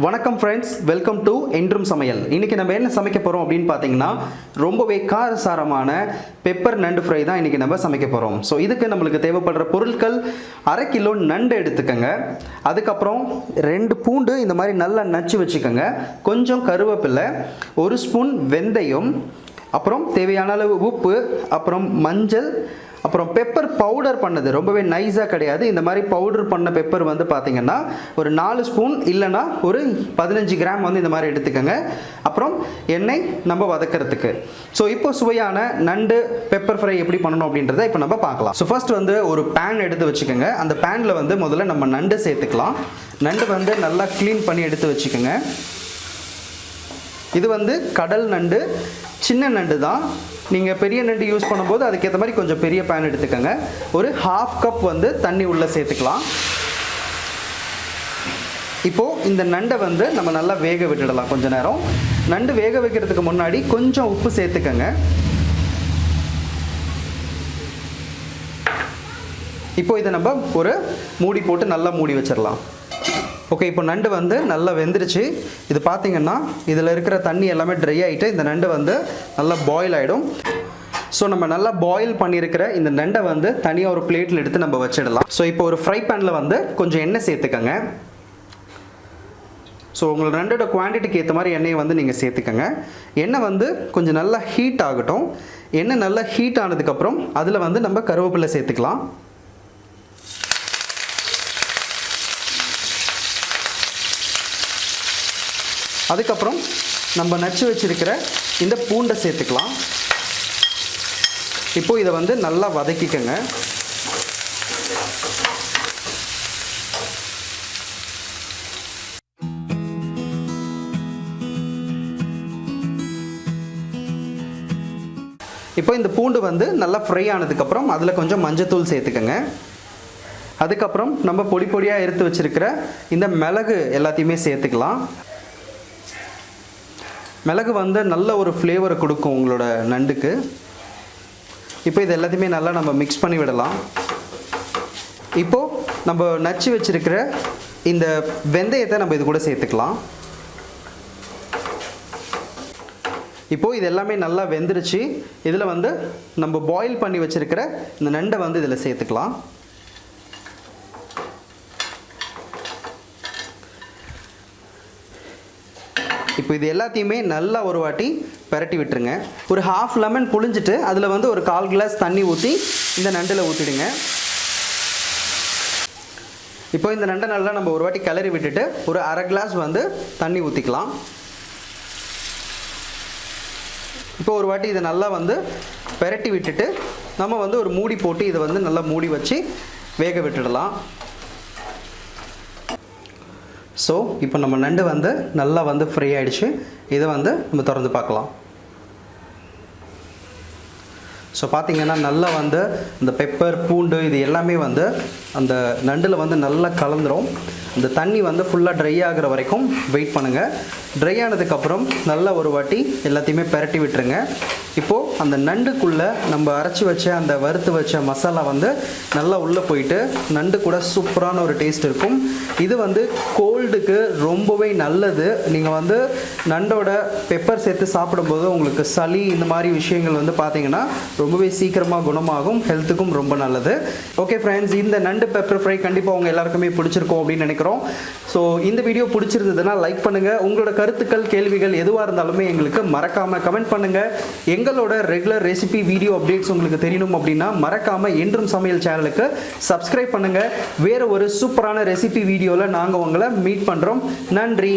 வணக்கம் friends, welcome to என்றும் சமையல். இன்றைக்கி நம்ம என்ன சமைக்க போகிறோம் அப்படின்னு பார்த்தீங்கன்னா, ரொம்பவே காரசாரமான பெப்பர் நண்டு ஃப்ரை தான் இன்றைக்கி நம்ம சமைக்க போகிறோம். ஸோ இதுக்கு நம்மளுக்கு தேவைப்படுற பொருட்கள் 1/2 கிலோ நண்டு எடுத்துக்கோங்க. அதுக்கப்புறம் 2 பூண்டு இந்த மாதிரி நல்லா நச்சு வச்சுக்கோங்க. கொஞ்சம் கருவேப்பிலை, 1 ஸ்பூன் வெந்தயம், அப்புறம் தேவையான அளவு உப்பு, அப்புறம் மஞ்சள், அப்புறம் பெப்பர் பவுடர் பண்ணது ரொம்பவே நைஸாக கிடையாது. இந்த மாதிரி பவுடர் பண்ண பெப்பர் வந்து பார்த்திங்கன்னா ஒரு 4 ஸ்பூன் இல்லைனா ஒரு 15 கிராம் வந்து இந்த மாதிரி எடுத்துக்கோங்க. அப்புறம் எண்ணெய் நம்ம வதக்கிறதுக்கு. ஸோ இப்போ சுவையான நண்டு பெப்பர் ஃப்ரை எப்படி பண்ணணும் அப்படின்றத இப்போ நம்ம பார்க்கலாம். ஸோ ஃபர்ஸ்ட் வந்து ஒரு பேன் எடுத்து வச்சுக்கோங்க. அந்த பேனில் வந்து முதல்ல நம்ம நண்டு சேர்த்துக்கலாம். நண்டு வந்து நல்லா க்ளீன் பண்ணி எடுத்து வச்சுக்கோங்க. இது வந்து கடல் நண்டு, சின்ன நண்டு தான். நீங்கள் பெரிய நண்டு யூஸ் பண்ணும்போது அதுக்கேற்ற மாதிரி கொஞ்சம் பெரிய பேன் எடுத்துக்கோங்க. ஒரு 1/2 கப் வந்து தண்ணி உள்ளே சேர்த்துக்கலாம். இப்போது இந்த நண்டை வந்து நம்ம நல்லா வேக விட்டுடலாம் கொஞ்ச நேரம். நண்டு வேக வைக்கிறதுக்கு முன்னாடி கொஞ்சம் உப்பு சேர்த்துக்கோங்க. இப்போ இதை நம்ம ஒரு மூடி போட்டு நல்லா மூடி வச்சிடலாம். ஓகே, இப்போ நண்டு வந்து நல்லா வெந்துருச்சு. இது பார்த்திங்கன்னா இதில் இருக்கிற தண்ணி எல்லாமே ட்ரை ஆகிட்டு இந்த நண்டு வந்து நல்லா பாயில் ஆகிடும். ஸோ நம்ம நல்லா பாயில் பண்ணியிருக்கிற இந்த நண்டை வந்து தனியாக ஒரு பிளேட்டில் எடுத்து நம்ம வச்சிடலாம். ஸோ இப்போ ஒரு ஃப்ரை பேனில் வந்து கொஞ்சம் எண்ணெய் சேர்த்துக்கோங்க. ஸோ உங்களோட நண்டோட குவான்டிட்டிக்கு ஏற்ற மாதிரி எண்ணெயை வந்து நீங்கள் சேர்த்துக்கோங்க. எண்ணெய் வந்து கொஞ்சம் நல்லா ஹீட் ஆகட்டும். எண்ணெய் நல்லா ஹீட் ஆனதுக்கப்புறம் அதில் வந்து நம்ம கருவேப்பிலை சேர்த்துக்கலாம். அதுக்கப்புறம் நம்ம நச்சு வச்சிருக்கிற இந்த பூண்டை சேர்த்துக்கலாம். இப்போ இதை வந்து நல்லா வதக்கிக்கங்க. இப்போ இந்த பூண்டு வந்து நல்லா ஃப்ரை ஆனதுக்கப்புறம் அதில் கொஞ்சம் மஞ்சத்தூள் சேர்த்துக்கங்க. அதுக்கப்புறம் நம்ம பொடி பொடியாக எடுத்து வச்சிருக்கிற இந்த மிளகு எல்லாத்தையுமே சேர்த்துக்கலாம். மிளகு வந்து நல்ல ஒரு ஃப்ளேவரை கொடுக்கும் உங்களோட நண்டுக்கு. இப்போ இது எல்லாத்தையுமே நல்லா நம்ம மிக்ஸ் பண்ணி விடலாம். இப்போது நம்ம நச்சு வச்சுருக்கிற இந்த வெந்தயத்தை நம்ம இது கூட சேர்த்துக்கலாம். இப்போது இது எல்லாமே நல்லா வெந்துருச்சு. இதில் வந்து நம்ம பாயில் பண்ணி வச்சுருக்கிற இந்த நண்டை வந்து இதில் சேர்த்துக்கலாம். இப்போ இது எல்லாத்தையுமே நல்லா ஒரு வாட்டி பெரட்டி விட்டுருங்க. ஒரு 1/2 லெமன் புழிஞ்சிட்டு அதில் வந்து ஒரு 1/4 கிளாஸ் தண்ணி ஊற்றி இந்த நண்டில் ஊற்றிடுங்க. இப்போ இந்த நண்டை நல்லா நம்ம ஒரு வாட்டி கிளறி விட்டுட்டு ஒரு 1/2 கிளாஸ் வந்து தண்ணி ஊற்றிக்கலாம். இப்போ ஒரு வாட்டி இதை நல்லா வந்து பெரட்டி விட்டுட்டு நம்ம வந்து ஒரு மூடி போட்டு இதை வந்து நல்லா மூடி வச்சு வேக விட்டுடலாம். ஸோ இப்போ நம்ம நண்டு வந்து நல்லா வந்து ஃப்ரை ஆகிடுச்சு. இதை வந்து நம்ம திறந்து பார்க்கலாம். ஸோ பார்த்திங்கன்னா நல்லா வந்து இந்த பெப்பர் பூண்டு இது எல்லாமே வந்து அந்த நண்டில் வந்து நல்லா கலந்துரும். அந்த தண்ணி வந்து ஃபுல்லாக ட்ரை ஆகிற வரைக்கும் வெயிட் பண்ணுங்கள். ட்ரை ஆனதுக்கப்புறம் நல்லா ஒரு வாட்டி எல்லாத்தையுமே பெரட்டி விட்டுருங்க. இப்போது அந்த நண்டுக்குள்ளே நம்ம அரைச்சி வச்ச அந்த வறுத்து வச்ச மசாலா வந்து நல்லா உள்ளே போயிட்டு நண்டு கூட சூப்பரான ஒரு டேஸ்ட் இருக்கும். இது வந்து கோல்டுக்கு ரொம்பவே நல்லது. நீங்கள் வந்து நண்டோட பெப்பர் சேர்த்து சாப்பிடும்போது உங்களுக்கு சளி இந்த மாதிரி விஷயங்கள் வந்து பார்த்திங்கன்னா ரொம்பவே சீக்கிரமாக குணமாகும். ஹெல்த்துக்கும் ரொம்ப நல்லது. ஓகே ஃப்ரெண்ட்ஸ், இந்த நண்டு பெப்பர் ஃப்ரை கண்டிப்பாக உங்கள் எல்லாருக்குமே பிடிச்சிருக்கும் அப்படின்னு நினைக்கிறோம். ஸோ இந்த வீடியோ பிடிச்சிருந்ததுன்னா லைக் பண்ணுங்கள். உங்களோட கருத்துக்கள் கேள்விகள் எதுவாக இருந்தாலுமே எங்களுக்கு மறக்காமல் கமெண்ட் பண்ணுங்கள். எங்களோட ரெகுலர் ரெசிபி வீடியோ அப்டேட்ஸ் உங்களுக்கு தெரியணும் அப்படின்னா மறக்காமல் என்றும் சமையல் சேனலுக்கு சப்ஸ்கிரைப் பண்ணுங்கள். வேறு ஒரு சூப்பரான ரெசிபி வீடியோவில் நாங்கள் உங்களை மீட் பண்ணுறோம். நன்றி.